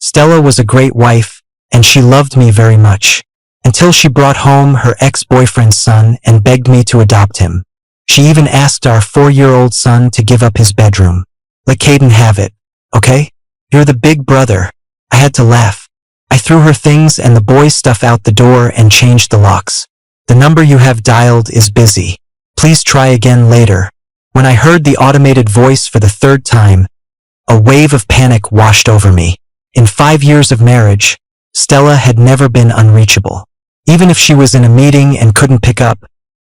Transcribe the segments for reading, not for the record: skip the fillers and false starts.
Stella was a great wife, and she loved me very much, until she brought home her ex-boyfriend's son and begged me to adopt him. She even asked our 4-year-old son to give up his bedroom. Let Caden have it, okay? You're the big brother. I had to laugh. I threw her things and the boys' stuff out the door and changed the locks. The number you have dialed is busy. Please try again later. When I heard the automated voice for the third time, a wave of panic washed over me. In 5 years of marriage, Stella had never been unreachable. Even if she was in a meeting and couldn't pick up,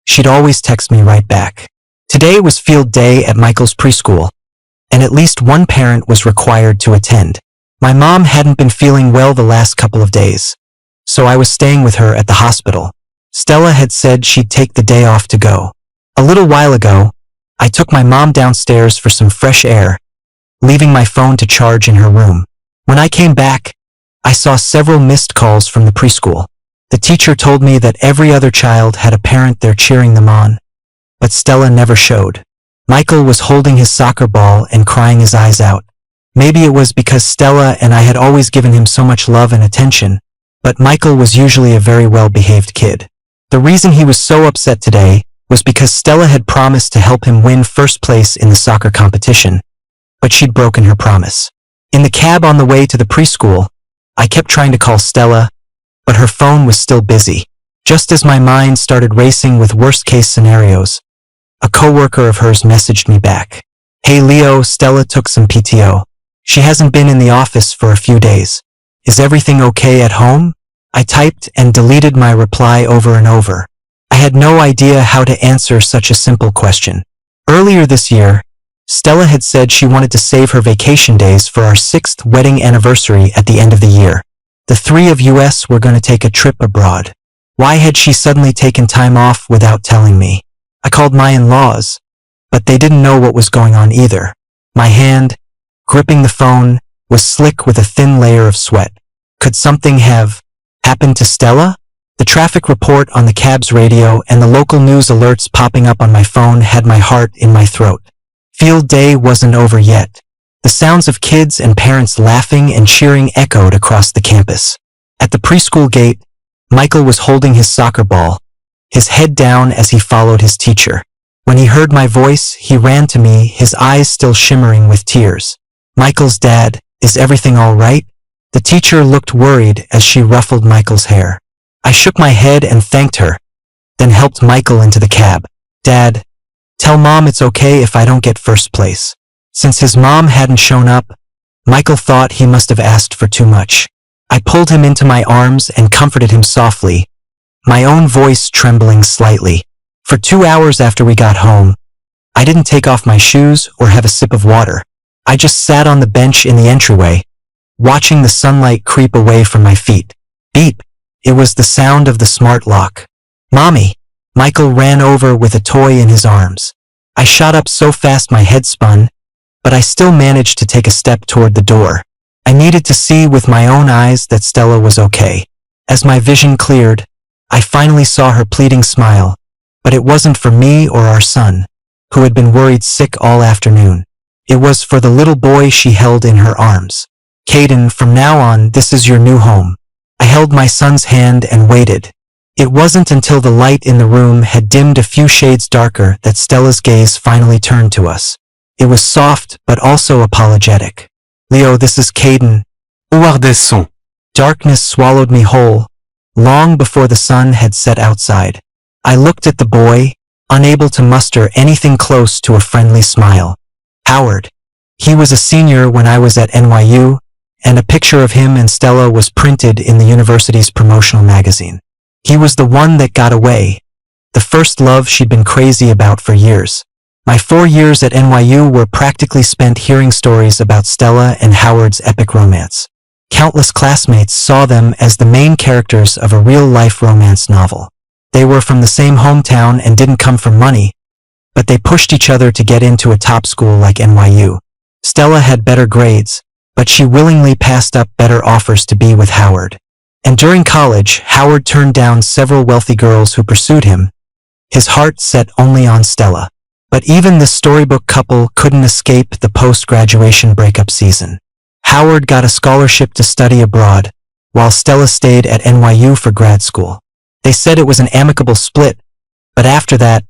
she'd always text me right back. Today was field day at Michael's preschool, and at least one parent was required to attend. My mom hadn't been feeling well the last couple of days, so I was staying with her at the hospital. Stella had said she'd take the day off to go. A little while ago, I took my mom downstairs for some fresh air, leaving my phone to charge in her room. When I came back, I saw several missed calls from the preschool. The teacher told me that every other child had a parent there cheering them on, but Stella never showed. Michael was holding his soccer ball and crying his eyes out. Maybe it was because Stella and I had always given him so much love and attention, but Michael was usually a very well-behaved kid. The reason he was so upset today was because Stella had promised to help him win first place in the soccer competition, but she'd broken her promise. In the cab on the way to the preschool, I kept trying to call Stella, but her phone was still busy. Just as my mind started racing with worst-case scenarios, a coworker of hers messaged me back. Hey Leo, Stella took some PTO. She hasn't been in the office for a few days. Is everything okay at home? I typed and deleted my reply over and over. I had no idea how to answer such a simple question. Earlier this year, Stella had said she wanted to save her vacation days for our 6th wedding anniversary at the end of the year. The 3 of us were going to take a trip abroad. Why had she suddenly taken time off without telling me? I called my in-laws, but they didn't know what was going on either. My hand, gripping the phone, was slick with a thin layer of sweat. Could something have happened to Stella? The traffic report on the cab's radio and the local news alerts popping up on my phone had my heart in my throat. Field day wasn't over yet. The sounds of kids and parents laughing and cheering echoed across the campus. At the preschool gate, Michael was holding his soccer ball, his head down as he followed his teacher. When he heard my voice, he ran to me, his eyes still shimmering with tears. Michael's dad, is everything all right? The teacher looked worried as she ruffled Michael's hair. I shook my head and thanked her, then helped Michael into the cab. Dad, tell Mom it's okay if I don't get first place. Since his mom hadn't shown up, Michael thought he must have asked for too much. I pulled him into my arms and comforted him softly, my own voice trembling slightly. For 2 hours after we got home, I didn't take off my shoes or have a sip of water. I just sat on the bench in the entryway, watching the sunlight creep away from my feet. Beep! It was the sound of the smart lock. Mommy! Michael ran over with a toy in his arms. I shot up so fast my head spun, but I still managed to take a step toward the door. I needed to see with my own eyes that Stella was okay. As my vision cleared, I finally saw her pleading smile, but it wasn't for me or our son, who had been worried sick all afternoon. It was for the little boy she held in her arms. Caden, from now on, this is your new home. I held my son's hand and waited. It wasn't until the light in the room had dimmed a few shades darker that Stella's gaze finally turned to us. It was soft, but also apologetic. Leo, this is Caden. Descend. Darkness swallowed me whole, long before the sun had set outside. I looked at the boy, unable to muster anything close to a friendly smile. Howard. He was a senior when I was at NYU, and a picture of him and Stella was printed in the university's promotional magazine. He was the one that got away, the first love she'd been crazy about for years. My 4 years at NYU were practically spent hearing stories about Stella and Howard's epic romance. Countless classmates saw them as the main characters of a real-life romance novel. They were from the same hometown and didn't come from money, but they pushed each other to get into a top school like NYU. Stella had better grades, but she willingly passed up better offers to be with Howard. And during college, Howard turned down several wealthy girls who pursued him, his heart set only on Stella. But even this storybook couple couldn't escape the post-graduation breakup season. Howard got a scholarship to study abroad, while Stella stayed at NYU for grad school. They said it was an amicable split, but after that,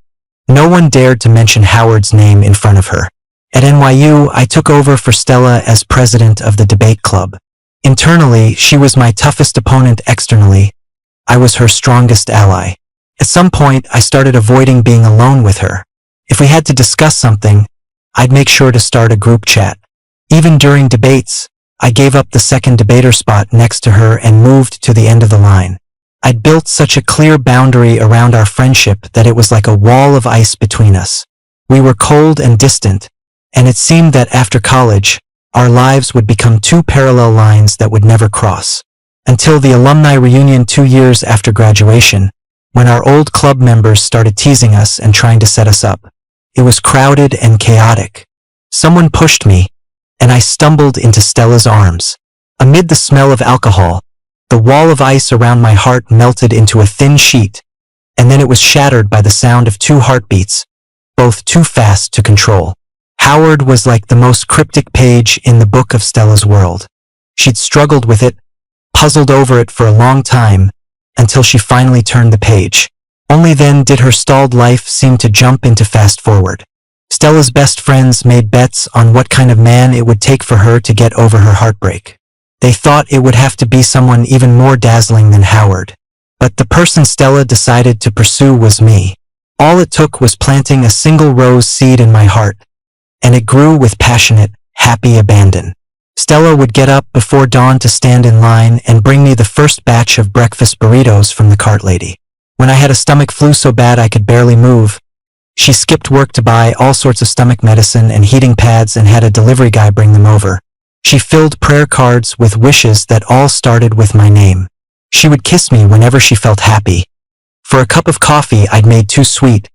no one dared to mention Howard's name in front of her. At NYU, I took over for Stella as president of the debate club. Internally, she was my toughest opponent. Externally, I was her strongest ally. At some point, I started avoiding being alone with her. If we had to discuss something, I'd make sure to start a group chat. Even during debates, I gave up the second debater spot next to her and moved to the end of the line. I'd built such a clear boundary around our friendship that it was like a wall of ice between us. We were cold and distant, and it seemed that after college, our lives would become two parallel lines that would never cross. Until the alumni reunion 2 years after graduation, when our old club members started teasing us and trying to set us up. It was crowded and chaotic. Someone pushed me, and I stumbled into Stella's arms. Amid the smell of alcohol, the wall of ice around my heart melted into a thin sheet, and then it was shattered by the sound of 2 heartbeats, both too fast to control. Howard was like the most cryptic page in the book of Stella's world. She'd struggled with it, puzzled over it for a long time, until she finally turned the page. Only then did her stalled life seem to jump into fast forward. Stella's best friends made bets on what kind of man it would take for her to get over her heartbreak. They thought it would have to be someone even more dazzling than Howard. But the person Stella decided to pursue was me. All it took was planting a single rose seed in my heart, and it grew with passionate, happy abandon. Stella would get up before dawn to stand in line and bring me the first batch of breakfast burritos from the cart lady. When I had a stomach flu so bad I could barely move, she skipped work to buy all sorts of stomach medicine and heating pads and had a delivery guy bring them over. She filled prayer cards with wishes that all started with my name. She would kiss me whenever she felt happy. For a cup of coffee I'd made too sweet,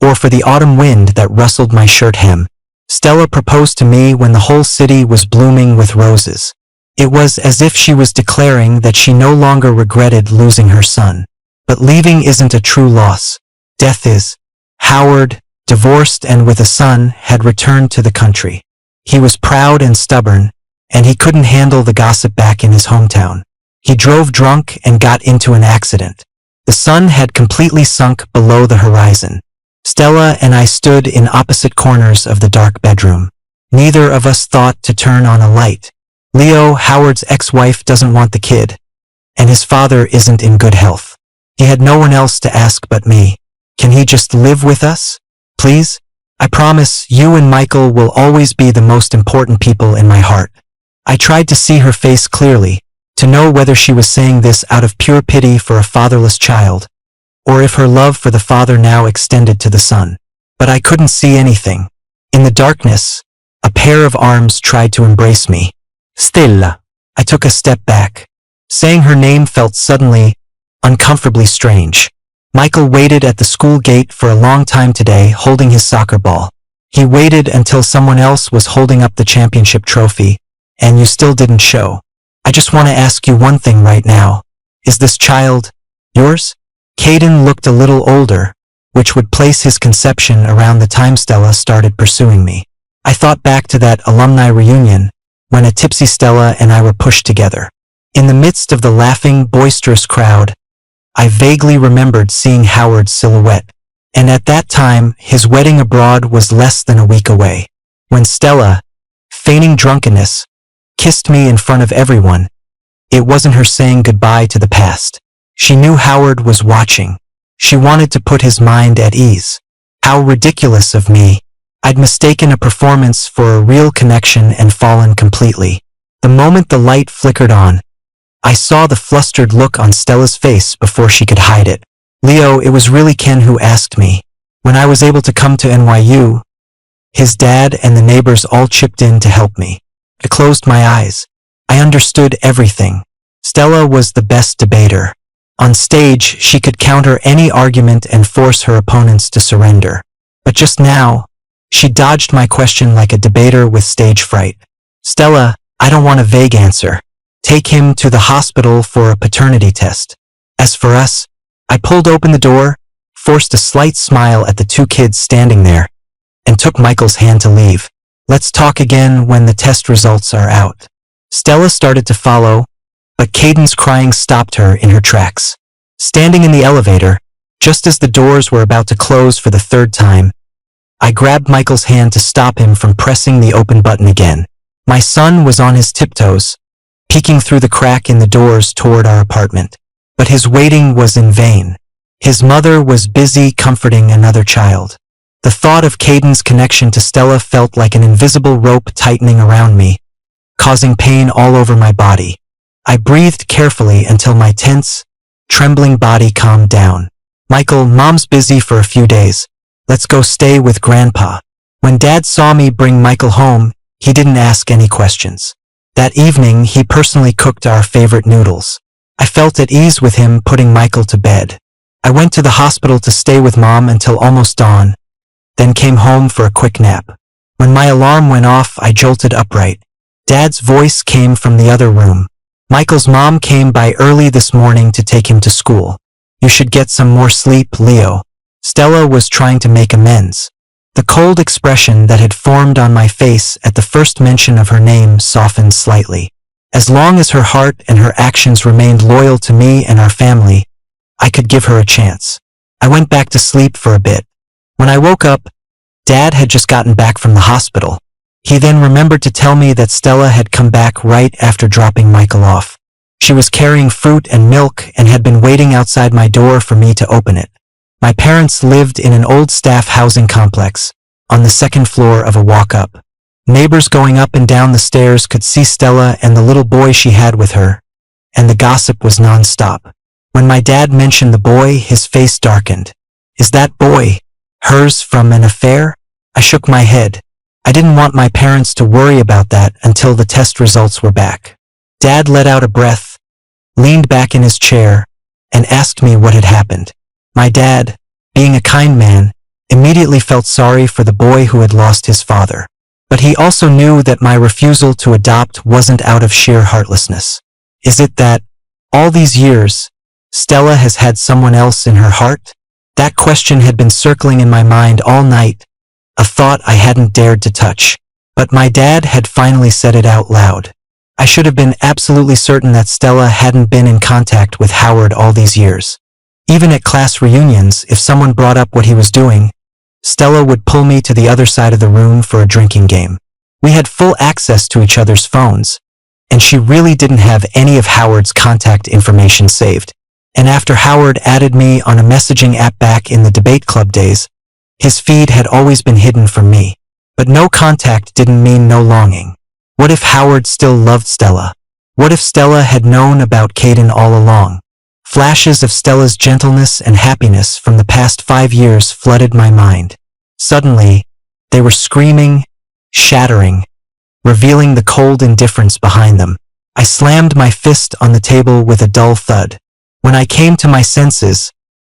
or for the autumn wind that rustled my shirt hem. Stella proposed to me when the whole city was blooming with roses. It was as if she was declaring that she no longer regretted losing her son. But leaving isn't a true loss. Death is. Howard, divorced and with a son, had returned to the country. He was proud and stubborn, and he couldn't handle the gossip back in his hometown. He drove drunk and got into an accident. The sun had completely sunk below the horizon. Stella and I stood in opposite corners of the dark bedroom. Neither of us thought to turn on a light. Leo, Howard's ex-wife, doesn't want the kid, and his father isn't in good health. He had no one else to ask but me. Can he just live with us? Please? I promise you and Michael will always be the most important people in my heart. I tried to see her face clearly, to know whether she was saying this out of pure pity for a fatherless child, or if her love for the father now extended to the son. But I couldn't see anything. In the darkness, a pair of arms tried to embrace me. Stella. I took a step back. Saying her name felt suddenly, uncomfortably strange. Michael waited at the school gate for a long time today, holding his soccer ball. He waited until someone else was holding up the championship trophy, and you still didn't show. I just want to ask you one thing right now. Is this child yours? Caden looked a little older, which would place his conception around the time Stella started pursuing me. I thought back to that alumni reunion, when a tipsy Stella and I were pushed together. In the midst of the laughing, boisterous crowd, I vaguely remembered seeing Howard's silhouette, and at that time his wedding abroad was less than a week away. When Stella, feigning drunkenness, kissed me in front of everyone, it wasn't her saying goodbye to the past. She knew Howard was watching. She wanted to put his mind at ease. How ridiculous of me. I'd mistaken a performance for a real connection and fallen completely. The moment the light flickered on, I saw the flustered look on Stella's face before she could hide it. Leo, it was really Ken who asked me. When I was able to come to NYU, his dad and the neighbors all chipped in to help me. I closed my eyes. I understood everything. Stella was the best debater. On stage, she could counter any argument and force her opponents to surrender. But just now, she dodged my question like a debater with stage fright. Stella, I don't want a vague answer. Take him to the hospital for a paternity test. As for us, I pulled open the door, forced a slight smile at the 2 kids standing there, and took Michael's hand to leave. Let's talk again when the test results are out. Stella started to follow, but Caden's crying stopped her in her tracks. Standing in the elevator, just as the doors were about to close for the third time, I grabbed Michael's hand to stop him from pressing the open button again. My son was on his tiptoes, peeking through the crack in the doors toward our apartment. But his waiting was in vain. His mother was busy comforting another child. The thought of Caden's connection to Stella felt like an invisible rope tightening around me, causing pain all over my body. I breathed carefully until my tense, trembling body calmed down. Michael, Mom's busy for a few days. Let's go stay with Grandpa. When Dad saw me bring Michael home, he didn't ask any questions. That evening, he personally cooked our favorite noodles. I felt at ease with him putting Michael to bed. I went to the hospital to stay with Mom until almost dawn, then came home for a quick nap. When my alarm went off, I jolted upright. Dad's voice came from the other room. Michael's mom came by early this morning to take him to school. You should get some more sleep, Leo. Stella was trying to make amends. The cold expression that had formed on my face at the first mention of her name softened slightly. As long as her heart and her actions remained loyal to me and our family, I could give her a chance. I went back to sleep for a bit. When I woke up, Dad had just gotten back from the hospital. He then remembered to tell me that Stella had come back right after dropping Michael off. She was carrying fruit and milk and had been waiting outside my door for me to open it. My parents lived in an old staff housing complex, on the second floor of a walk-up. Neighbors going up and down the stairs could see Stella and the little boy she had with her, and the gossip was non-stop. When my dad mentioned the boy, his face darkened. Is that boy hers from an affair? I shook my head. I didn't want my parents to worry about that until the test results were back. Dad let out a breath, leaned back in his chair, and asked me what had happened. My dad, being a kind man, immediately felt sorry for the boy who had lost his father. But he also knew that my refusal to adopt wasn't out of sheer heartlessness. Is it that, all these years, Stella has had someone else in her heart? That question had been circling in my mind all night, a thought I hadn't dared to touch. But my dad had finally said it out loud. I should have been absolutely certain that Stella hadn't been in contact with Howard all these years. Even at class reunions, if someone brought up what he was doing, Stella would pull me to the other side of the room for a drinking game. We had full access to each other's phones, and she really didn't have any of Howard's contact information saved. And after Howard added me on a messaging app back in the debate club days, his feed had always been hidden from me. But no contact didn't mean no longing. What if Howard still loved Stella? What if Stella had known about Caden all along? Flashes of Stella's gentleness and happiness from the past 5 years flooded my mind. Suddenly, they were screaming, shattering, revealing the cold indifference behind them. I slammed my fist on the table with a dull thud. When I came to my senses,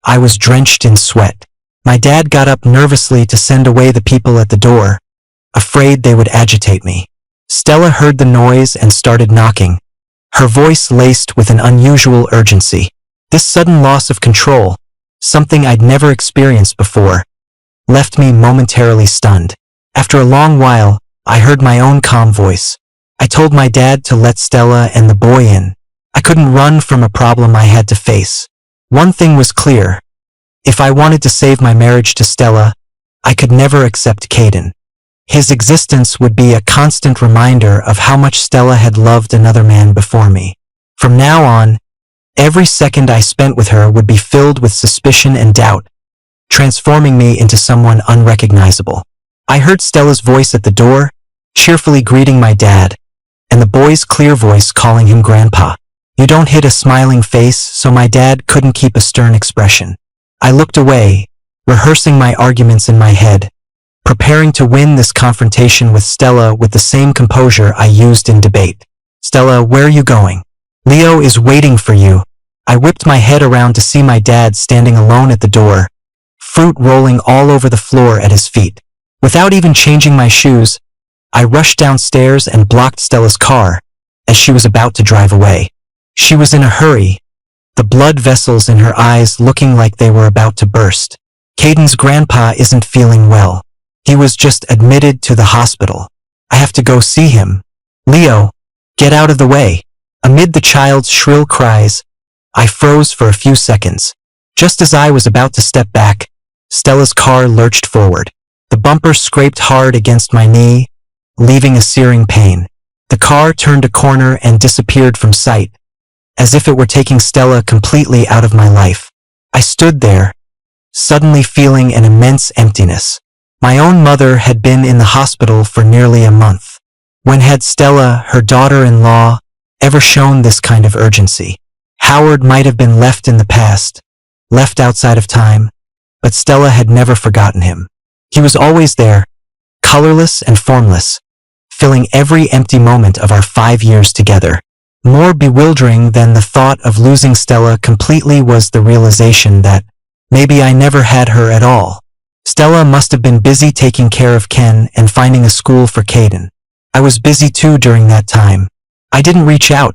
I was drenched in sweat. My dad got up nervously to send away the people at the door, afraid they would agitate me. Stella heard the noise and started knocking, her voice laced with an unusual urgency. This sudden loss of control, something I'd never experienced before, left me momentarily stunned. After a long while, I heard my own calm voice. I told my dad to let Stella and the boy in. I couldn't run from a problem I had to face. One thing was clear. If I wanted to save my marriage to Stella, I could never accept Caden. His existence would be a constant reminder of how much Stella had loved another man before me. From now on, every second I spent with her would be filled with suspicion and doubt, transforming me into someone unrecognizable. I heard Stella's voice at the door, cheerfully greeting my dad, and the boy's clear voice calling him Grandpa. You don't hit a smiling face, so my dad couldn't keep a stern expression. I looked away, rehearsing my arguments in my head, preparing to win this confrontation with Stella with the same composure I used in debate. Stella, where are you going? Leo is waiting for you. I whipped my head around to see my dad standing alone at the door, fruit rolling all over the floor at his feet. Without even changing my shoes, I rushed downstairs and blocked Stella's car as she was about to drive away. She was in a hurry, the blood vessels in her eyes looking like they were about to burst. Caden's grandpa isn't feeling well. He was just admitted to the hospital. I have to go see him. Leo, Get out of the way. Amid the child's shrill cries, I froze for a few seconds. Just as I was about to step back, Stella's car lurched forward. The bumper scraped hard against my knee, leaving a searing pain. The car turned a corner and disappeared from sight, as if it were taking Stella completely out of my life. I stood there, suddenly feeling an immense emptiness. My own mother had been in the hospital for nearly a month. When had Stella, her daughter-in-law, ever shown this kind of urgency? Howard might have been left in the past, left outside of time, but Stella had never forgotten him. He was always there, colorless and formless, filling every empty moment of our 5 years together. More bewildering than the thought of losing Stella completely was the realization that maybe I never had her at all. Stella must have been busy taking care of Ken and finding a school for Caden. I was busy too during that time. I didn't reach out,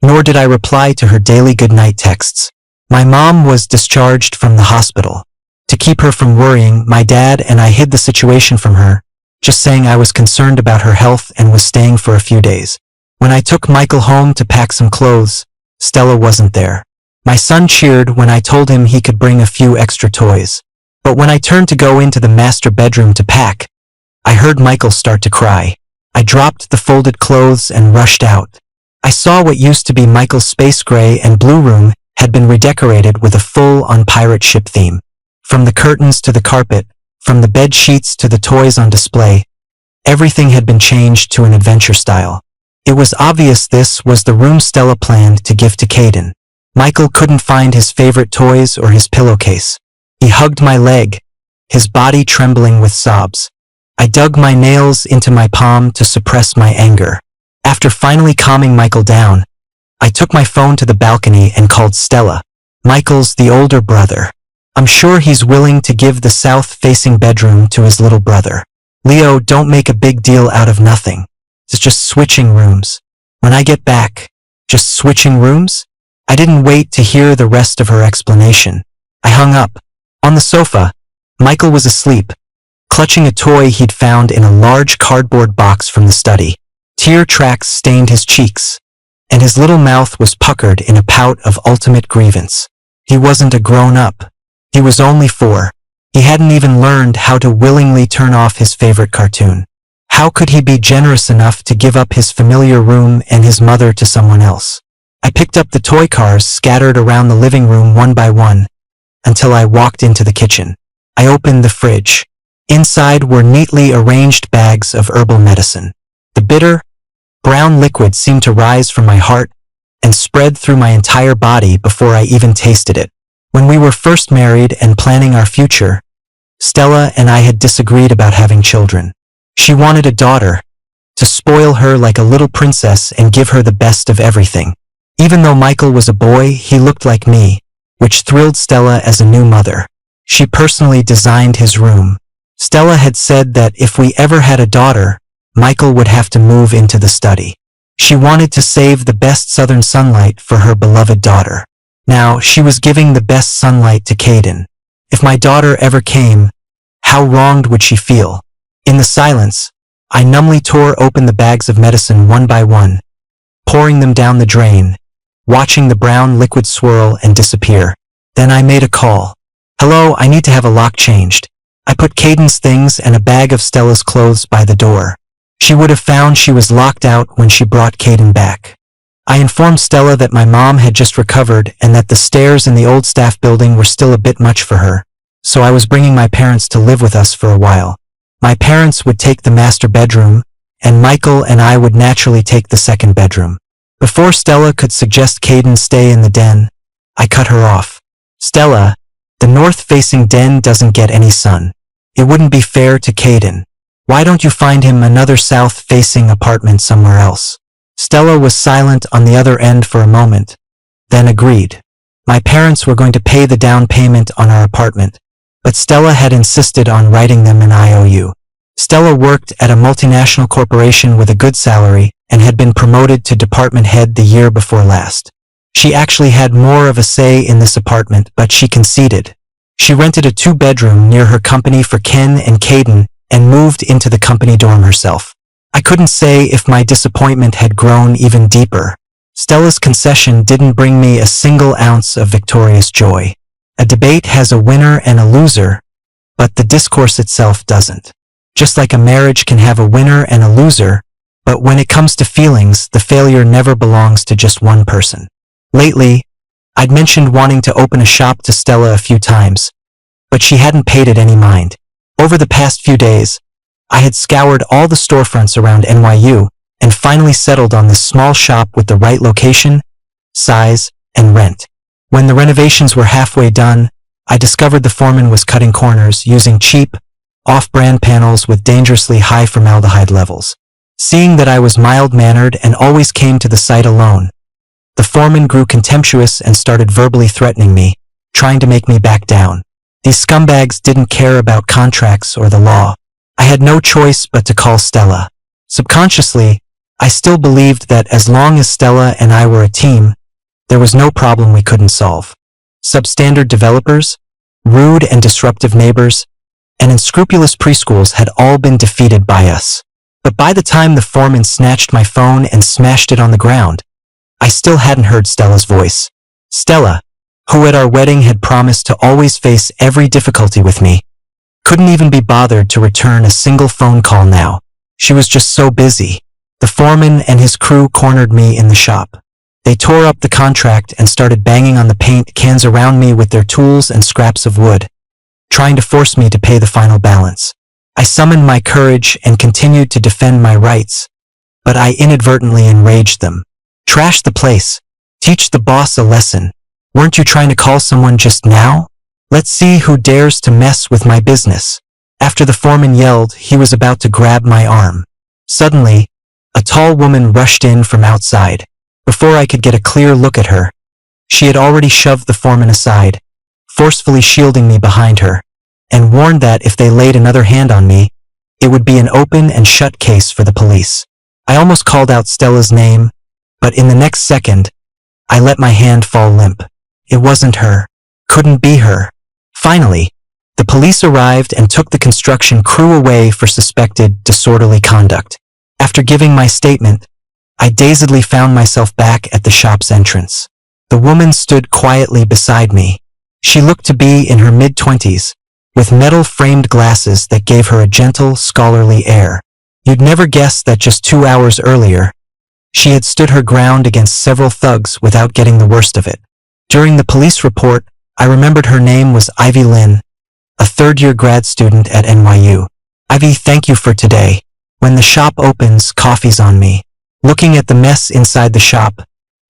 nor did I reply to her daily goodnight texts. My mom was discharged from the hospital. To keep her from worrying, my dad and I hid the situation from her, just saying I was concerned about her health and was staying for a few days. When I took Michael home to pack some clothes, Stella wasn't there. My son cheered when I told him he could bring a few extra toys. But when I turned to go into the master bedroom to pack, I heard Michael start to cry. I dropped the folded clothes and rushed out. I saw what used to be Michael's space gray and blue room had been redecorated with a full-on pirate ship theme. From the curtains to the carpet, from the bed sheets to the toys on display, everything had been changed to an adventure style. It was obvious this was the room Stella planned to give to Caden. Michael couldn't find his favorite toys or his pillowcase. He hugged my leg, his body trembling with sobs. I dug my nails into my palm to suppress my anger. After finally calming Michael down, I took my phone to the balcony and called Stella. Michael's the older brother. I'm sure he's willing to give the south-facing bedroom to his little brother. Leo, don't make a big deal out of nothing. It's just switching rooms. When I get back, just switching rooms? I didn't wait to hear the rest of her explanation. I hung up. On the sofa, Michael was asleep, clutching a toy he'd found in a large cardboard box from the study. Tear tracks stained his cheeks, and his little mouth was puckered in a pout of ultimate grievance. He wasn't a grown-up. He was only 4. He hadn't even learned how to willingly turn off his favorite cartoon. How could he be generous enough to give up his familiar room and his mother to someone else? I picked up the toy cars scattered around the living room one by one, until I walked into the kitchen. I opened the fridge. Inside were neatly arranged bags of herbal medicine. The bitter, brown liquid seemed to rise from my heart and spread through my entire body before I even tasted it. When we were first married and planning our future, Stella and I had disagreed about having children. She wanted a daughter, to spoil her like a little princess and give her the best of everything. Even though Michael was a boy, he looked like me, which thrilled Stella as a new mother. She personally designed his room. Stella had said that if we ever had a daughter, Michael would have to move into the study. She wanted to save the best southern sunlight for her beloved daughter. Now, she was giving the best sunlight to Caden. If my daughter ever came, how wronged would she feel? In the silence, I numbly tore open the bags of medicine one by one, pouring them down the drain, watching the brown liquid swirl and disappear. Then I made a call. Hello, I need to have a lock changed. I put Caden's things and a bag of Stella's clothes by the door. She would have found she was locked out when she brought Caden back. I informed Stella that my mom had just recovered and that the stairs in the old staff building were still a bit much for her, so I was bringing my parents to live with us for a while. My parents would take the master bedroom, and Michael and I would naturally take the second bedroom. Before Stella could suggest Caden stay in the den, I cut her off. Stella, the north-facing den doesn't get any sun. It wouldn't be fair to Caden. Why don't you find him another south-facing apartment somewhere else? Stella was silent on the other end for a moment, then agreed. My parents were going to pay the down payment on our apartment, but Stella had insisted on writing them an IOU. Stella worked at a multinational corporation with a good salary and had been promoted to department head the year before last. She actually had more of a say in this apartment, but she conceded. She rented a 2-bedroom near her company for Ken and Caden and moved into the company dorm herself. I couldn't say if my disappointment had grown even deeper. Stella's concession didn't bring me a single ounce of victorious joy. A debate has a winner and a loser, but the discourse itself doesn't. Just like a marriage can have a winner and a loser, but when it comes to feelings, the failure never belongs to just one person. Lately, I'd mentioned wanting to open a shop to Stella a few times, but she hadn't paid it any mind. Over the past few days, I had scoured all the storefronts around NYU and finally settled on this small shop with the right location, size, and rent. When the renovations were halfway done, I discovered the foreman was cutting corners using cheap, off-brand panels with dangerously high formaldehyde levels. Seeing that I was mild-mannered and always came to the site alone, the foreman grew contemptuous and started verbally threatening me, trying to make me back down. These scumbags didn't care about contracts or the law. I had no choice but to call Stella. Subconsciously, I still believed that as long as Stella and I were a team, there was no problem we couldn't solve. Substandard developers, rude and disruptive neighbors, and unscrupulous preschools had all been defeated by us. But by the time the foreman snatched my phone and smashed it on the ground, I still hadn't heard Stella's voice. Stella, who at our wedding had promised to always face every difficulty with me, couldn't even be bothered to return a single phone call now. She was just so busy. The foreman and his crew cornered me in the shop. They tore up the contract and started banging on the paint cans around me with their tools and scraps of wood, trying to force me to pay the final balance. I summoned my courage and continued to defend my rights, but I inadvertently enraged them. Trash the place. Teach the boss a lesson. Weren't you trying to call someone just now? Let's see who dares to mess with my business. After the foreman yelled, he was about to grab my arm. Suddenly, a tall woman rushed in from outside. Before I could get a clear look at her, she had already shoved the foreman aside, forcefully shielding me behind her, and warned that if they laid another hand on me, it would be an open and shut case for the police. I almost called out Stella's name, but in the next second, I let my hand fall limp. It wasn't her. Couldn't be her. Finally, the police arrived and took the construction crew away for suspected disorderly conduct. After giving my statement, I dazedly found myself back at the shop's entrance. The woman stood quietly beside me. She looked to be in her mid-20s, with metal-framed glasses that gave her a gentle, scholarly air. You'd never guess that just 2 hours earlier, she had stood her ground against several thugs without getting the worst of it. During the police report, I remembered her name was Ivy Lynn, a third-year grad student at NYU. Ivy, thank you for today. When the shop opens, coffee's on me. Looking at the mess inside the shop,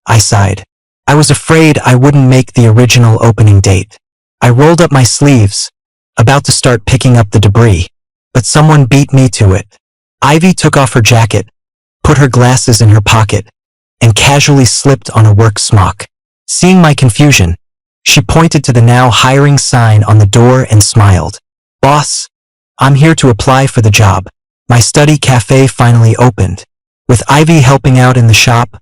I sighed. I was afraid I wouldn't make the original opening date. I rolled up my sleeves, about to start picking up the debris, but someone beat me to it. Ivy took off her jacket, put her glasses in her pocket, and casually slipped on a work smock. Seeing my confusion, she pointed to the now hiring sign on the door and smiled. Boss, I'm here to apply for the job. My study cafe finally opened. With Ivy helping out in the shop,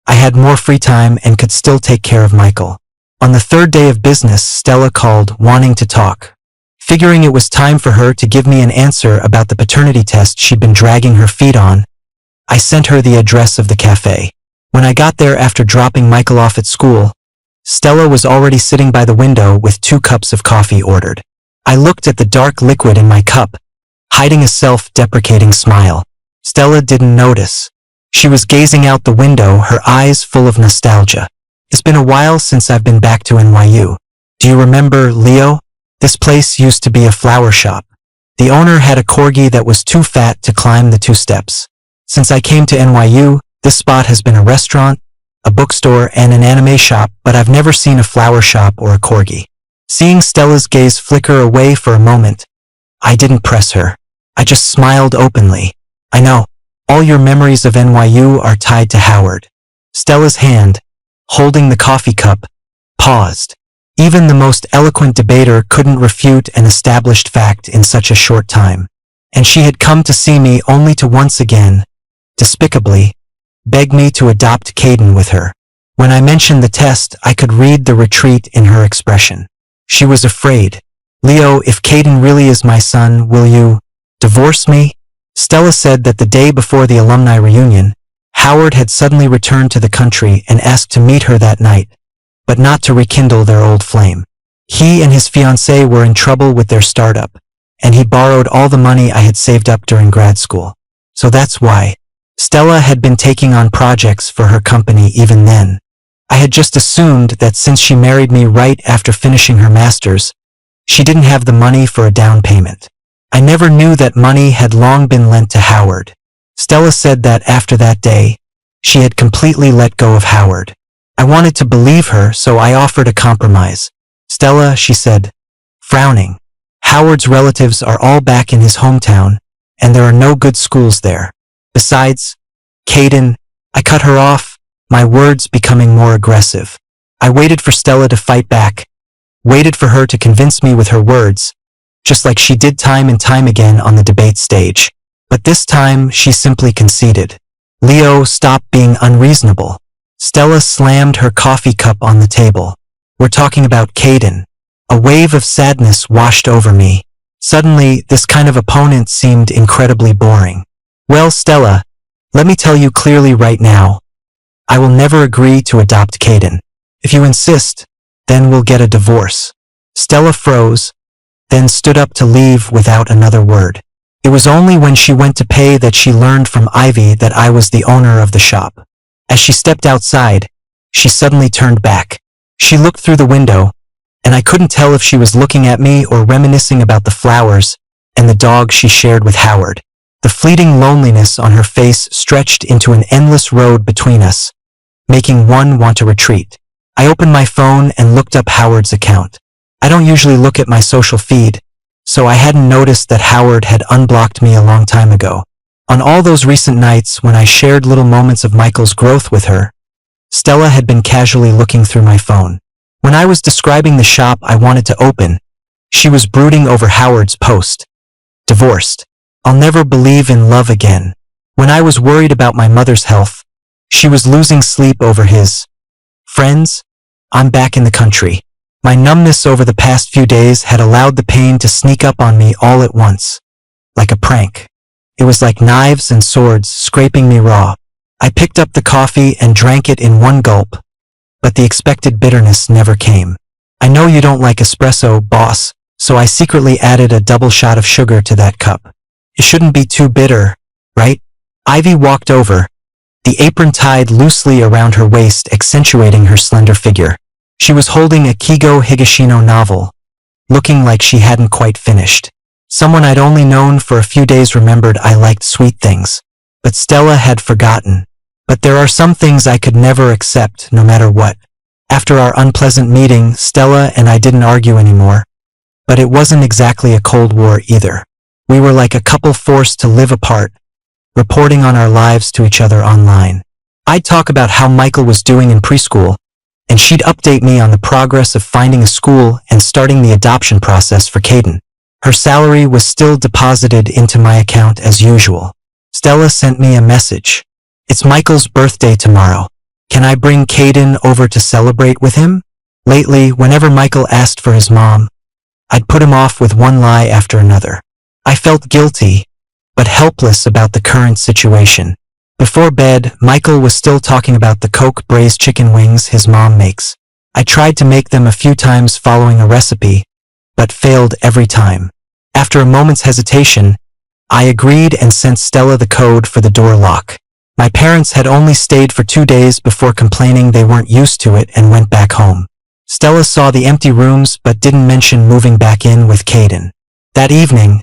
I had more free time and could still take care of Michael. On the third day of business, Stella called, wanting to talk. Figuring it was time for her to give me an answer about the paternity test she'd been dragging her feet on, I sent her the address of the cafe. When I got there after dropping Michael off at school, Stella was already sitting by the window with 2 cups of coffee ordered. I looked at the dark liquid in my cup, hiding a self-deprecating smile. Stella didn't notice. She was gazing out the window, her eyes full of nostalgia. It's been a while since I've been back to NYU. Do you remember, Leo? This place used to be a flower shop. The owner had a corgi that was too fat to climb the 2 steps. Since I came to NYU, this spot has been a restaurant, a bookstore, and an anime shop, but I've never seen a flower shop or a corgi. Seeing Stella's gaze flicker away for a moment, I didn't press her. I just smiled openly. I know, all your memories of NYU are tied to Howard. Stella's hand, holding the coffee cup, paused. Even the most eloquent debater couldn't refute an established fact in such a short time. And she had come to see me only to once again, despicably, beg me to adopt Caden with her. When I mentioned the test, I could read the retreat in her expression. She was afraid. Leo, if Caden really is my son, will you divorce me? Stella said that the day before the alumni reunion, Howard had suddenly returned to the country and asked to meet her that night, but not to rekindle their old flame. He and his fiancée were in trouble with their startup, and he borrowed all the money I had saved up during grad school. So that's why. Stella had been taking on projects for her company even then. I had just assumed that since she married me right after finishing her master's, she didn't have the money for a down payment. I never knew that money had long been lent to Howard. Stella said that after that day, she had completely let go of Howard. I wanted to believe her, so I offered a compromise. Stella, she said, frowning, Howard's relatives are all back in his hometown, and there are no good schools there. Besides, Caden, I cut her off, my words becoming more aggressive. I waited for Stella to fight back, waited for her to convince me with her words, just like she did time and time again on the debate stage. But this time, she simply conceded. Leo, stop being unreasonable. Stella slammed her coffee cup on the table. We're talking about Caden. A wave of sadness washed over me. Suddenly, this kind of opponent seemed incredibly boring. Well, Stella, let me tell you clearly right now, I will never agree to adopt Caden. If you insist, then we'll get a divorce. Stella froze, then stood up to leave without another word. It was only when she went to pay that she learned from Ivy that I was the owner of the shop. As she stepped outside, she suddenly turned back. She looked through the window, and I couldn't tell if she was looking at me or reminiscing about the flowers and the dog she shared with Howard. The fleeting loneliness on her face stretched into an endless road between us, making one want to retreat. I opened my phone and looked up Howard's account. I don't usually look at my social feed, so I hadn't noticed that Howard had unblocked me a long time ago. On all those recent nights when I shared little moments of Michael's growth with her, Stella had been casually looking through my phone. When I was describing the shop I wanted to open, she was brooding over Howard's post. Divorced. I'll never believe in love again. When I was worried about my mother's health, she was losing sleep over his. Friends, I'm back in the country. My numbness over the past few days had allowed the pain to sneak up on me all at once. Like a prank. It was like knives and swords scraping me raw. I picked up the coffee and drank it in one gulp, but the expected bitterness never came. I know you don't like espresso, boss, so I secretly added a double shot of sugar to that cup. It shouldn't be too bitter, right? Ivy walked over, the apron tied loosely around her waist, accentuating her slender figure. She was holding a Kigo Higashino novel, looking like she hadn't quite finished. Someone I'd only known for a few days remembered I liked sweet things, but Stella had forgotten. But there are some things I could never accept, no matter what. After our unpleasant meeting, Stella and I didn't argue anymore, but it wasn't exactly a Cold War either. We were like a couple forced to live apart, reporting on our lives to each other online. I'd talk about how Michael was doing in preschool, and she'd update me on the progress of finding a school and starting the adoption process for Caden. Her salary was still deposited into my account as usual. Stella sent me a message. It's Michael's birthday tomorrow. Can I bring Caden over to celebrate with him? Lately, whenever Michael asked for his mom, I'd put him off with one lie after another. I felt guilty, but helpless about the current situation. Before bed, Michael was still talking about the Coke braised chicken wings his mom makes. I tried to make them a few times following a recipe, but failed every time. After a moment's hesitation, I agreed and sent Stella the code for the door lock. My parents had only stayed for 2 days before complaining they weren't used to it and went back home. Stella saw the empty rooms but didn't mention moving back in with Caden. That evening,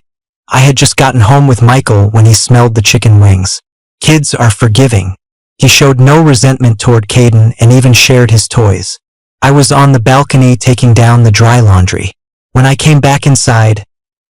I had just gotten home with Michael when he smelled the chicken wings. Kids are forgiving. He showed no resentment toward Caden and even shared his toys. I was on the balcony taking down the dry laundry. When I came back inside,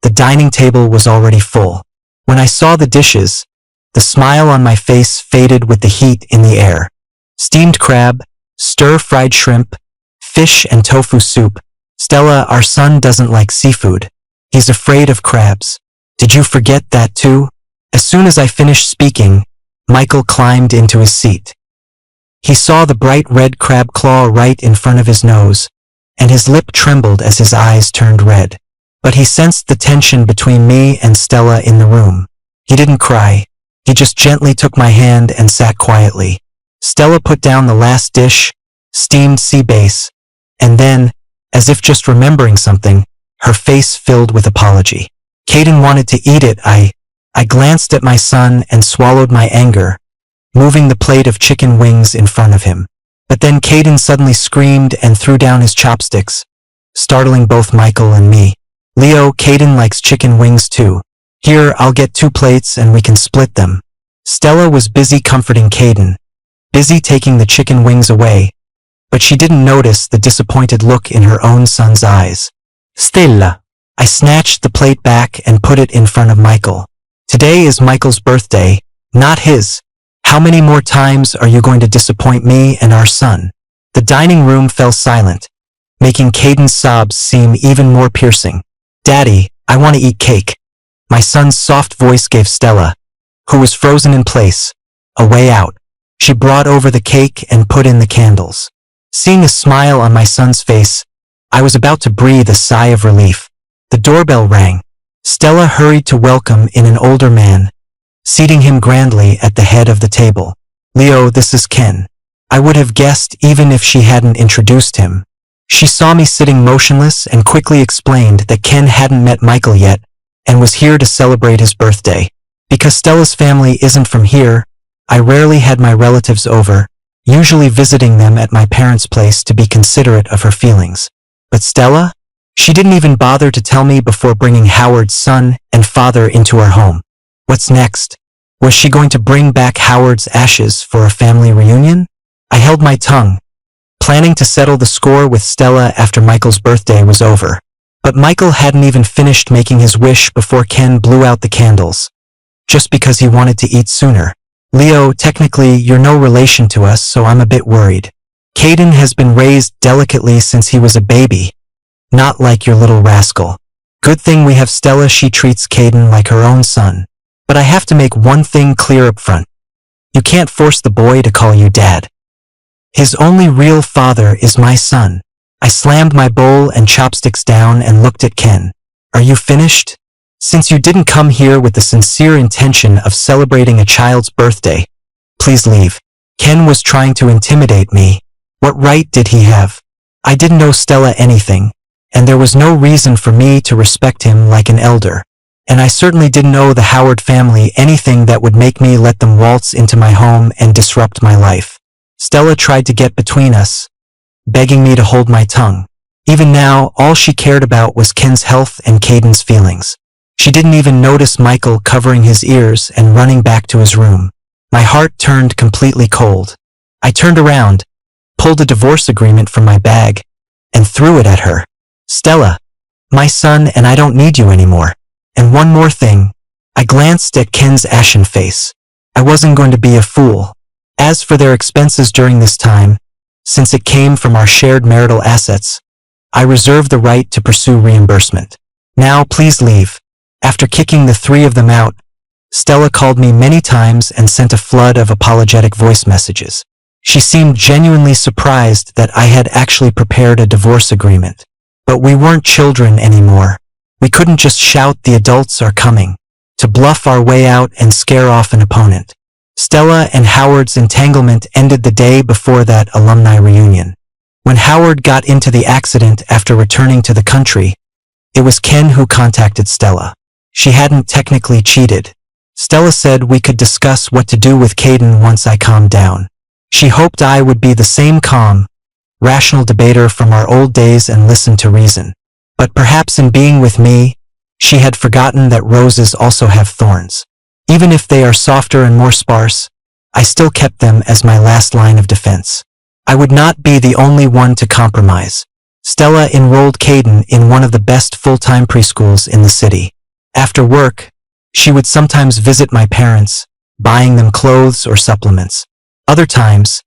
the dining table was already full. When I saw the dishes, the smile on my face faded with the heat in the air. Steamed crab, stir-fried shrimp, fish and tofu soup. Stella, our son doesn't like seafood. He's afraid of crabs. Did you forget that too? As soon as I finished speaking, Michael climbed into his seat. He saw the bright red crab claw right in front of his nose, and his lip trembled as his eyes turned red. But he sensed the tension between me and Stella in the room. He didn't cry. He just gently took my hand and sat quietly. Stella put down the last dish, steamed sea bass, and then, as if just remembering something, her face filled with apology. Caden wanted to eat it. I glanced at my son and swallowed my anger, moving the plate of chicken wings in front of him. But then Caden suddenly screamed and threw down his chopsticks, startling both Michael and me. Leo, Caden likes chicken wings too. Here, I'll get 2 plates and we can split them. Stella was busy comforting Caden, busy taking the chicken wings away, but she didn't notice the disappointed look in her own son's eyes. Stella. I snatched the plate back and put it in front of Michael. Today is Michael's birthday, not his. How many more times are you going to disappoint me and our son? The dining room fell silent, making Caden's sobs seem even more piercing. Daddy, I want to eat cake. My son's soft voice gave Stella, who was frozen in place, a way out. She brought over the cake and put in the candles. Seeing a smile on my son's face, I was about to breathe a sigh of relief. The doorbell rang. Stella hurried to welcome in an older man, seating him grandly at the head of the table. Leo, this is Ken. I would have guessed even if she hadn't introduced him. She saw me sitting motionless and quickly explained that Ken hadn't met Michael yet and was here to celebrate his birthday. Because Stella's family isn't from here, I rarely had my relatives over, usually visiting them at my parents' place to be considerate of her feelings. But Stella? She didn't even bother to tell me before bringing Howard's son and father into our home. What's next? Was she going to bring back Howard's ashes for a family reunion? I held my tongue, planning to settle the score with Stella after Michael's birthday was over. But Michael hadn't even finished making his wish before Ken blew out the candles, just because he wanted to eat sooner. Leo, technically you're no relation to us, so I'm a bit worried. Caden has been raised delicately since he was a baby, not like your little rascal. Good thing we have Stella, she treats Caden like her own son. But I have to make one thing clear up front. You can't force the boy to call you dad. His only real father is my son. I slammed my bowl and chopsticks down and looked at Ken. Are you finished? Since you didn't come here with the sincere intention of celebrating a child's birthday, please leave. Ken was trying to intimidate me. What right did he have? I didn't know Stella anything, and there was no reason for me to respect him like an elder. And I certainly didn't owe the Howard family anything that would make me let them waltz into my home and disrupt my life. Stella tried to get between us, begging me to hold my tongue. Even now, all she cared about was Ken's health and Caden's feelings. She didn't even notice Michael covering his ears and running back to his room. My heart turned completely cold. I turned around, pulled a divorce agreement from my bag, and threw it at her. Stella, my son and I don't need you anymore. And one more thing. I glanced at Ken's ashen face. I wasn't going to be a fool. As for their expenses during this time, since it came from our shared marital assets, I reserve the right to pursue reimbursement. Now please leave. After kicking the 3 of them out, Stella called me many times and sent a flood of apologetic voice messages. She seemed genuinely surprised that I had actually prepared a divorce agreement. But we weren't children anymore. We couldn't just shout the adults are coming, to bluff our way out and scare off an opponent. Stella and Howard's entanglement ended the day before that alumni reunion. When Howard got into the accident after returning to the country, it was Ken who contacted Stella. She hadn't technically cheated. Stella said we could discuss what to do with Caden once I calmed down. She hoped I would be the same calm, rational debater from our old days and listen to reason. But perhaps in being with me, she had forgotten that roses also have thorns. Even if they are softer and more sparse, I still kept them as my last line of defense. I would not be the only one to compromise. Stella enrolled Caden in one of the best full-time preschools in the city. After work, she would sometimes visit my parents, buying them clothes or supplements. Other times,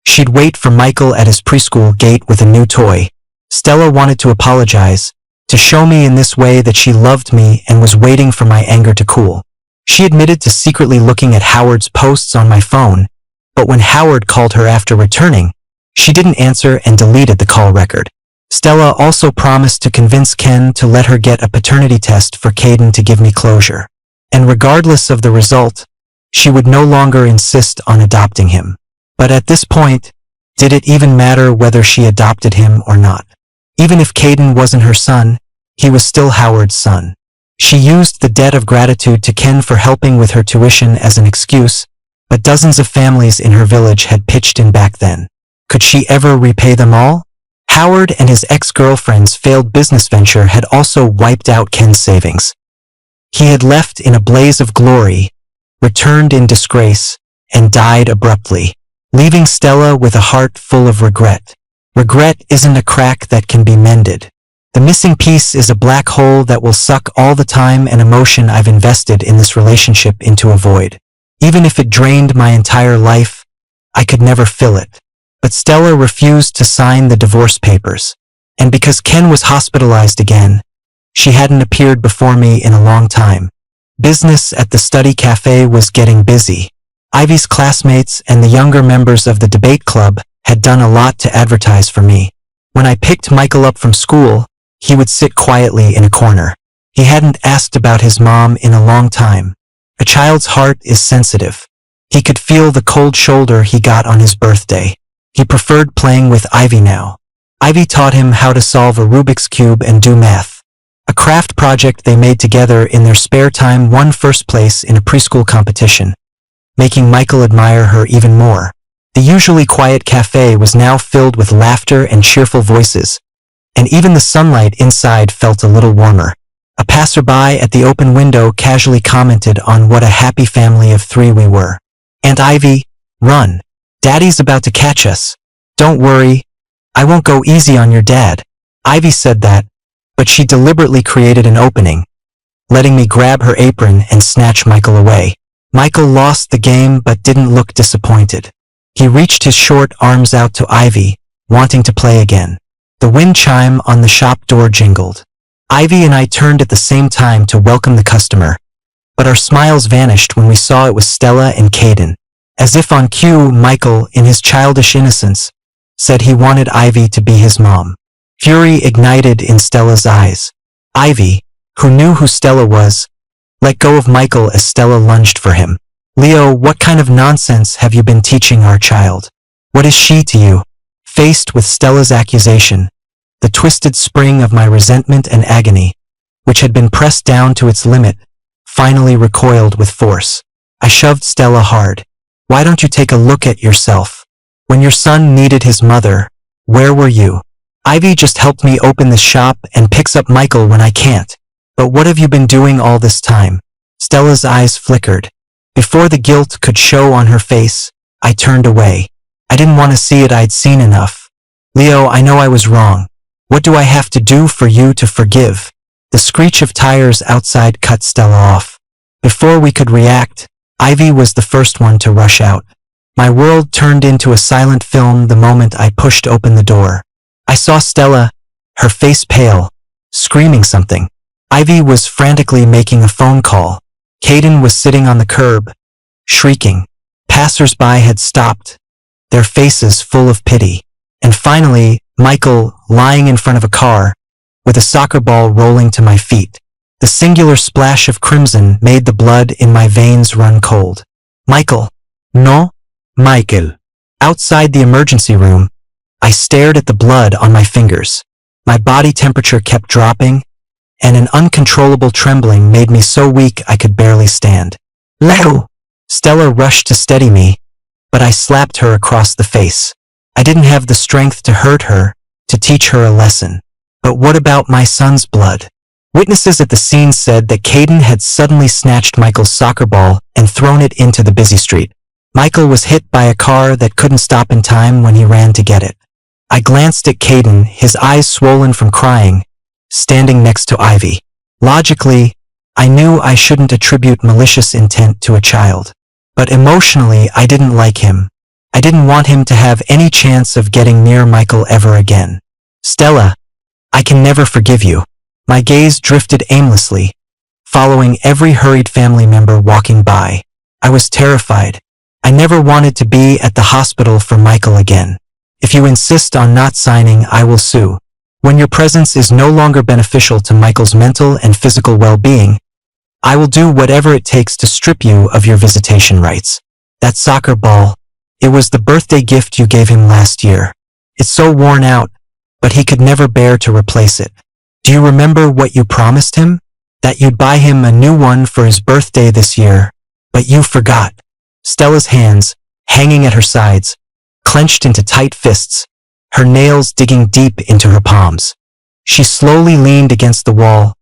she'd wait for Michael at his preschool gate with a new toy. Stella wanted to apologize, to show me in this way that she loved me and was waiting for my anger to cool. She admitted to secretly looking at Howard's posts on my phone, but when Howard called her after returning, she didn't answer and deleted the call record. Stella also promised to convince Ken to let her get a paternity test for Caden to give me closure. and regardless of the result, she would no longer insist on adopting him. But at this point, did it even matter whether she adopted him or not? Even if Caden wasn't her son, he was still Howard's son. She used the debt of gratitude to Ken for helping with her tuition as an excuse, but dozens of families in her village had pitched in back then. Could she ever repay them all? Howard and his ex-girlfriend's failed business venture had also wiped out Ken's savings. He had left in a blaze of glory, returned in disgrace, and died abruptly, leaving Stella with a heart full of regret. Regret isn't a crack that can be mended. The missing piece is a black hole that will suck all the time and emotion I've invested in this relationship into a void. Even if it drained my entire life, I could never fill it. But Stella refused to sign the divorce papers. And because Ken was hospitalized again, she hadn't appeared before me in a long time. Business at the study cafe was getting busy. Ivy's classmates and the younger members of the debate club had done a lot to advertise for me. When I picked Michael up from school, he would sit quietly in a corner. He hadn't asked about his mom in a long time. A child's heart is sensitive. He could feel the cold shoulder he got on his birthday. He preferred playing with Ivy now. Ivy taught him how to solve a Rubik's Cube and do math. A craft project they made together in their spare time won first place in a preschool competition, making Michael admire her even more. The usually quiet cafe was now filled with laughter and cheerful voices, and even the sunlight inside felt a little warmer. A passerby at the open window casually commented on what a happy family of three we were. "Aunt Ivy, run. Daddy's about to catch us. Don't worry, I won't go easy on your dad." Ivy said that, but she deliberately created an opening, letting me grab her apron and snatch Michael away. Michael lost the game but didn't look disappointed. He reached his short arms out to Ivy, wanting to play again. The wind chime on the shop door jingled. Ivy and I turned at the same time to welcome the customer, but our smiles vanished when we saw it was Stella and Caden. As if on cue, Michael, in his childish innocence, said he wanted Ivy to be his mom. Fury ignited in Stella's eyes. Ivy, who knew who Stella was, let go of Michael as Stella lunged for him. "Leo, what kind of nonsense have you been teaching our child? What is she to you?" Faced with Stella's accusation, the twisted spring of my resentment and agony, which had been pressed down to its limit, finally recoiled with force. I shoved Stella hard. "Why don't you take a look at yourself? When your son needed his mother, where were you? Ivy just helped me open the shop and picks up Michael when I can't. But what have you been doing all this time?" Stella's eyes flickered. Before the guilt could show on her face, I turned away. I didn't want to see it. I'd seen enough. "Leo, I know I was wrong. What do I have to do for you to forgive?" The screech of tires outside cut Stella off. Before we could react, Ivy was the first one to rush out. My world turned into a silent film the moment I pushed open the door. I saw Stella, her face pale, screaming something. Ivy was frantically making a phone call. Caden was sitting on the curb, shrieking. Passers-by had stopped, their faces full of pity. And finally, Michael, lying in front of a car, with a soccer ball rolling to my feet. The singular splash of crimson made the blood in my veins run cold. "Michael." "No, Michael." Outside the emergency room, I stared at the blood on my fingers. My body temperature kept dropping, and an uncontrollable trembling made me so weak I could barely stand. "Leo!" Stella rushed to steady me, but I slapped her across the face. I didn't have the strength to hurt her, to teach her a lesson. But what about my son's blood? Witnesses at the scene said that Caden had suddenly snatched Michael's soccer ball and thrown it into the busy street. Michael was hit by a car that couldn't stop in time when he ran to get it. I glanced at Caden, his eyes swollen from crying, standing next to Ivy. Logically, I knew I shouldn't attribute malicious intent to a child. But emotionally, I didn't like him. I didn't want him to have any chance of getting near Michael ever again. "Stella, I can never forgive you." My gaze drifted aimlessly, following every hurried family member walking by. I was terrified. I never wanted to be at the hospital for Michael again. "If you insist on not signing, I will sue. When your presence is no longer beneficial to Michael's mental and physical well-being, I will do whatever it takes to strip you of your visitation rights. That soccer ball, it was the birthday gift you gave him last year. It's so worn out, but he could never bear to replace it. Do you remember what you promised him? That you'd buy him a new one for his birthday this year, but you forgot. Stella's hands, hanging at her sides, clenched into tight fists, her nails digging deep into her palms. She slowly leaned against the wall,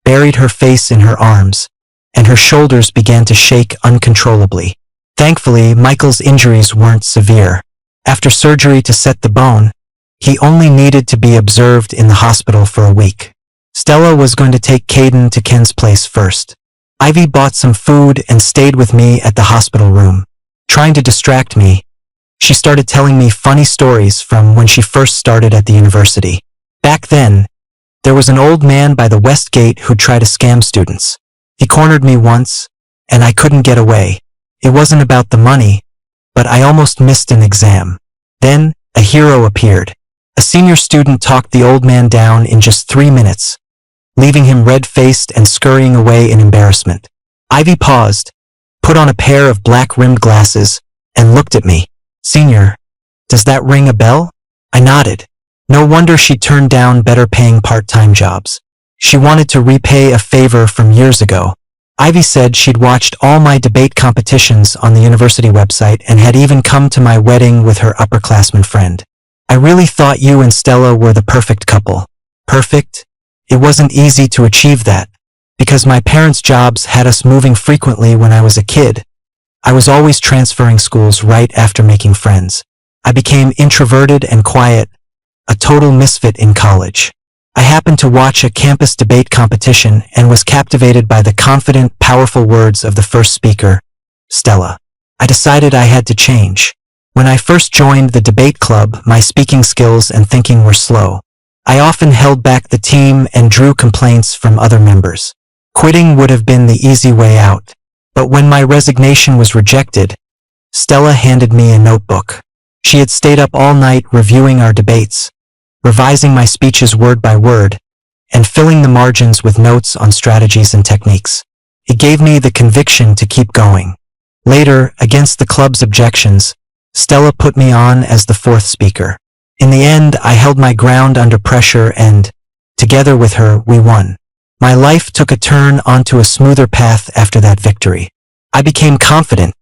buried her face in her arms, and her shoulders began to shake uncontrollably. Thankfully, Michael's injuries weren't severe. After surgery to set the bone, he only needed to be observed in the hospital for a week. Stella was going to take Caden to Ken's place first. Ivy bought some food and stayed with me at the hospital room. Trying to distract me, she started telling me funny stories from when she first started at the university. Back then, there was an old man by the west gate who tried to scam students. He cornered me once, and I couldn't get away. It wasn't about the money, but I almost missed an exam. Then, a hero appeared. A senior student talked the old man down in just 3 minutes, leaving him red-faced and scurrying away in embarrassment. Ivy paused, put on a pair of black-rimmed glasses, and looked at me. "Senior, does that ring a bell?" I nodded. No wonder she turned down better-paying part-time jobs. She wanted to repay a favor from years ago. Ivy said she'd watched all my debate competitions on the university website and had even come to my wedding with her upperclassman friend. "I really thought you and Stella were the perfect couple." Perfect? It wasn't easy to achieve that, because my parents' jobs had us moving frequently when I was a kid. I was always transferring schools right after making friends. I became introverted and quiet, a total misfit in college. I happened to watch a campus debate competition and was captivated by the confident, powerful words of the first speaker, Stella. I decided I had to change. When I first joined the debate club, my speaking skills and thinking were slow. I often held back the team and drew complaints from other members. Quitting would have been the easy way out. But when my resignation was rejected, Stella handed me a notebook. She had stayed up all night reviewing our debates, revising my speeches word by word, and filling the margins with notes on strategies and techniques. It gave me the conviction to keep going. Later, against the club's objections, Stella put me on as the fourth speaker. In the end, I held my ground under pressure and, together with her, we won. My life took a turn onto a smoother path after that victory. I became confident,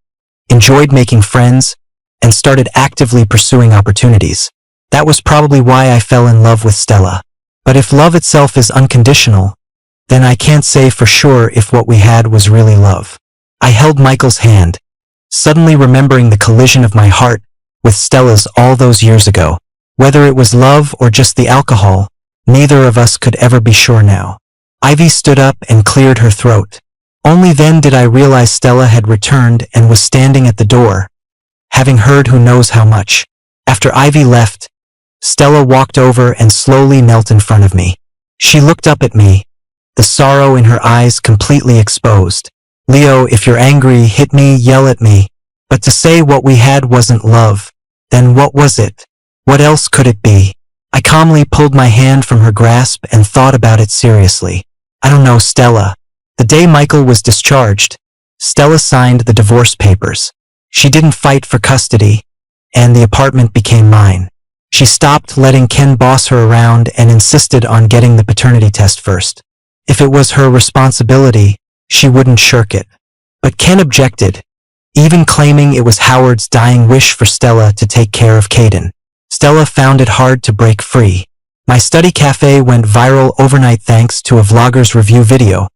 enjoyed making friends, and started actively pursuing opportunities. That was probably why I fell in love with Stella. But if love itself is unconditional, then I can't say for sure if what we had was really love. I held Michael's hand, suddenly remembering the collision of my heart with Stella's all those years ago. Whether it was love or just the alcohol, neither of us could ever be sure now. Ivy stood up and cleared her throat. Only then did I realize Stella had returned and was standing at the door, having heard who knows how much. After Ivy left, Stella walked over and slowly knelt in front of me. She looked up at me, the sorrow in her eyes completely exposed. "Leo, if you're angry, hit me, yell at me. But to say what we had wasn't love, then what was it? What else could it be?" I calmly pulled my hand from her grasp and thought about it seriously. "I don't know, Stella." The day Michael was discharged, Stella signed the divorce papers. She didn't fight for custody, and the apartment became mine. She stopped letting Ken boss her around and insisted on getting the paternity test first. If it was her responsibility, she wouldn't shirk it. But Ken objected, even claiming it was Howard's dying wish for Stella to take care of Caden. Stella found it hard to break free. My study cafe went viral overnight thanks to a vlogger's review video,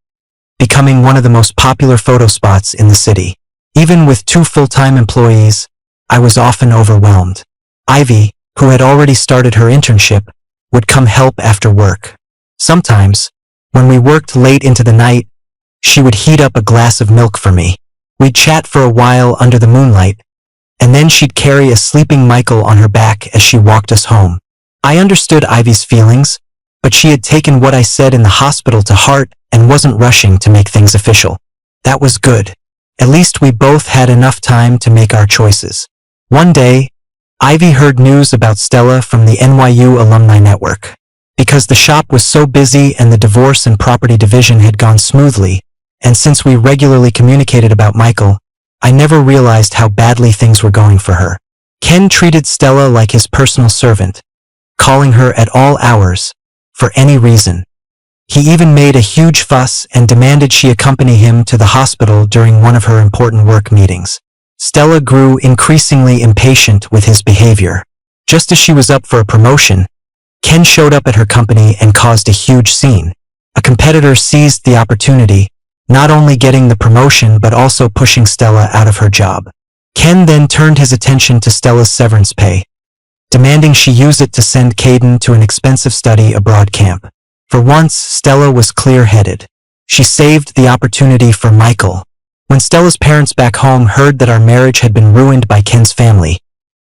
becoming one of the most popular photo spots in the city. Even with 2 full-time employees, I was often overwhelmed. Ivy, who had already started her internship, would come help after work. Sometimes, when we worked late into the night, she would heat up a glass of milk for me. We'd chat for a while under the moonlight, and then she'd carry a sleeping Michael on her back as she walked us home. I understood Ivy's feelings, but she had taken what I said in the hospital to heart and wasn't rushing to make things official. That was good. At least we both had enough time to make our choices. One day, Ivy heard news about Stella from the NYU Alumni Network. Because the shop was so busy and the divorce and property division had gone smoothly, and since we regularly communicated about Michael, I never realized how badly things were going for her. Ken treated Stella like his personal servant, calling her at all hours, for any reason. He even made a huge fuss and demanded she accompany him to the hospital during one of her important work meetings. Stella grew increasingly impatient with his behavior. Just as she was up for a promotion, Ken showed up at her company and caused a huge scene. A competitor seized the opportunity, not only getting the promotion but also pushing Stella out of her job. Ken then turned his attention to Stella's severance pay, demanding she use it to send Caden to an expensive study abroad camp. For once, Stella was clear-headed. She saved the opportunity for Michael. When Stella's parents back home heard that our marriage had been ruined by Ken's family,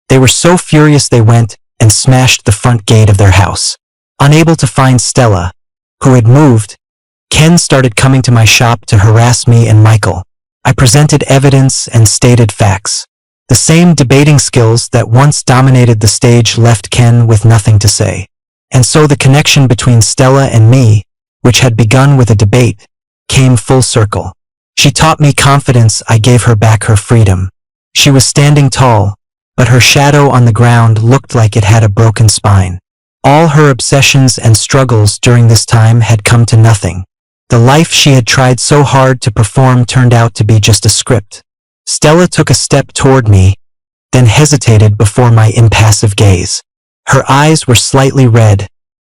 they were so furious they went and smashed the front gate of their house. Unable to find Stella, who had moved, Ken started coming to my shop to harass me and Michael. I presented evidence and stated facts. The same debating skills that once dominated the stage left Ken with nothing to say. And so the connection between Stella and me, which had begun with a debate, came full circle. She taught me confidence. I gave her back her freedom. She was standing tall, but her shadow on the ground looked like it had a broken spine. All her obsessions and struggles during this time had come to nothing. The life she had tried so hard to perform turned out to be just a script. Stella took a step toward me, then hesitated before my impassive gaze. Her eyes were slightly red,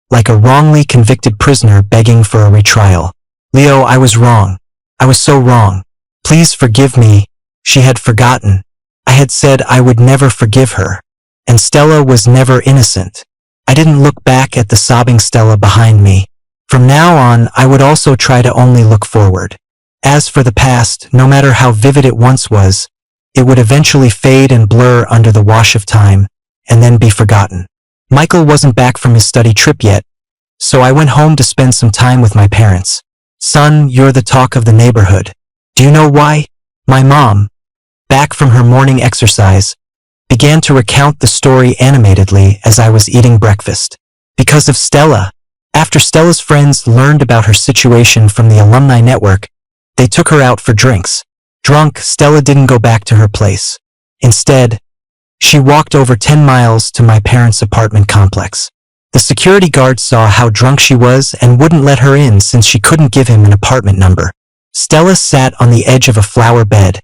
like a wrongly convicted prisoner begging for a retrial. Leo, I was wrong. I was so wrong. Please forgive me. She had forgotten. I had said I would never forgive her. And Stella was never innocent. I didn't look back at the sobbing Stella behind me. From now on, I would also try to only look forward. As for the past, no matter how vivid it once was, it would eventually fade and blur under the wash of time, and then be forgotten. Michael wasn't back from his study trip yet, so I went home to spend some time with my parents. Son, you're the talk of the neighborhood. Do you know why? My mom, back from her morning exercise, began to recount the story animatedly as I was eating breakfast. Because of Stella. After Stella's friends learned about her situation from the alumni network, they took her out for drinks. Drunk, Stella didn't go back to her place. Instead, she walked over 10 miles to my parents' apartment complex. The security guard saw how drunk she was and wouldn't let her in since she couldn't give him an apartment number. Stella sat on the edge of a flower bed,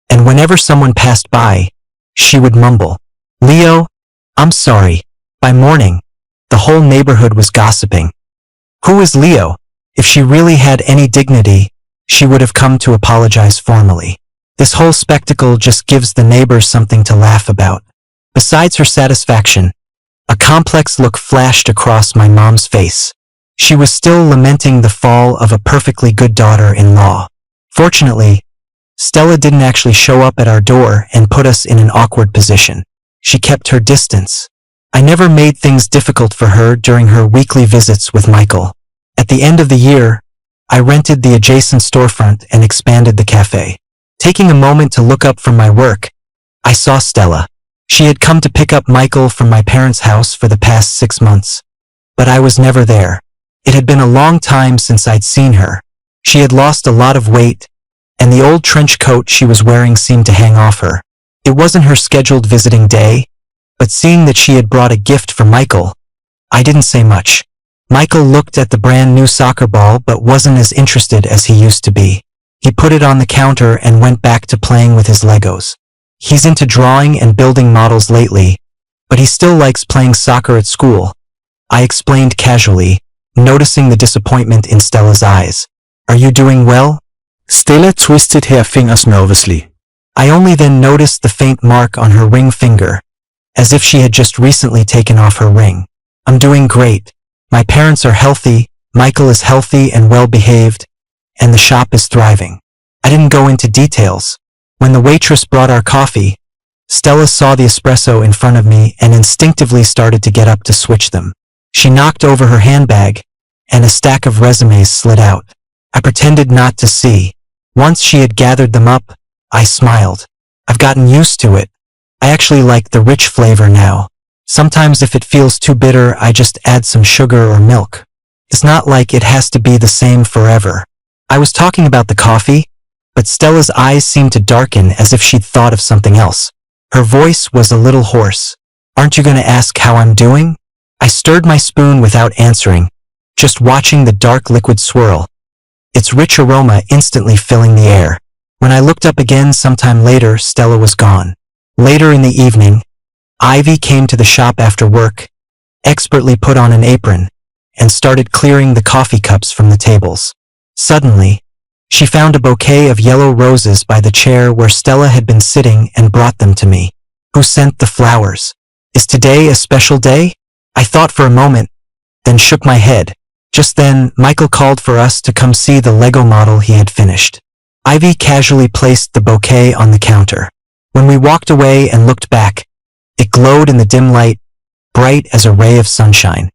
and whenever someone passed by, she would mumble, "Leo, I'm sorry." By morning, the whole neighborhood was gossiping. Who was Leo? If she really had any dignity, she would have come to apologize formally. This whole spectacle just gives the neighbors something to laugh about. Besides her satisfaction, a complex look flashed across my mom's face. She was still lamenting the fall of a perfectly good daughter-in-law. Fortunately, Stella didn't actually show up at our door and put us in an awkward position. She kept her distance. I never made things difficult for her during her weekly visits with Michael. At the end of the year, I rented the adjacent storefront and expanded the cafe. Taking a moment to look up from my work, I saw Stella. She had come to pick up Michael from my parents' house for the past 6 months. But I was never there. It had been a long time since I'd seen her. She had lost a lot of weight, and the old trench coat she was wearing seemed to hang off her. It wasn't her scheduled visiting day, but seeing that she had brought a gift for Michael, I didn't say much. Michael looked at the brand new soccer ball but wasn't as interested as he used to be. He put it on the counter and went back to playing with his Legos. He's into drawing and building models lately, but he still likes playing soccer at school. I explained casually, noticing the disappointment in Stella's eyes. Are you doing well? Stella twisted her fingers nervously. I only then noticed the faint mark on her ring finger, as if she had just recently taken off her ring. I'm doing great. My parents are healthy, Michael is healthy and well-behaved, and the shop is thriving. I didn't go into details. When the waitress brought our coffee, Stella saw the espresso in front of me and instinctively started to get up to switch them. She knocked over her handbag, and a stack of resumes slid out. I pretended not to see. Once she had gathered them up, I smiled. I've gotten used to it. I actually like the rich flavor now. Sometimes if it feels too bitter, I just add some sugar or milk. It's not like it has to be the same forever. I was talking about the coffee, but Stella's eyes seemed to darken as if she'd thought of something else. Her voice was a little hoarse. Aren't you going to ask how I'm doing? I stirred my spoon without answering, just watching the dark liquid swirl, its rich aroma instantly filling the air. When I looked up again sometime later, Stella was gone. Later in the evening, Ivy came to the shop after work, expertly put on an apron, and started clearing the coffee cups from the tables. Suddenly, she found a bouquet of yellow roses by the chair where Stella had been sitting and brought them to me. Who sent the flowers? Is today a special day? I thought for a moment, then shook my head. Just then, Michael called for us to come see the Lego model he had finished. Ivy casually placed the bouquet on the counter. When we walked away and looked back, it glowed in the dim light, bright as a ray of sunshine.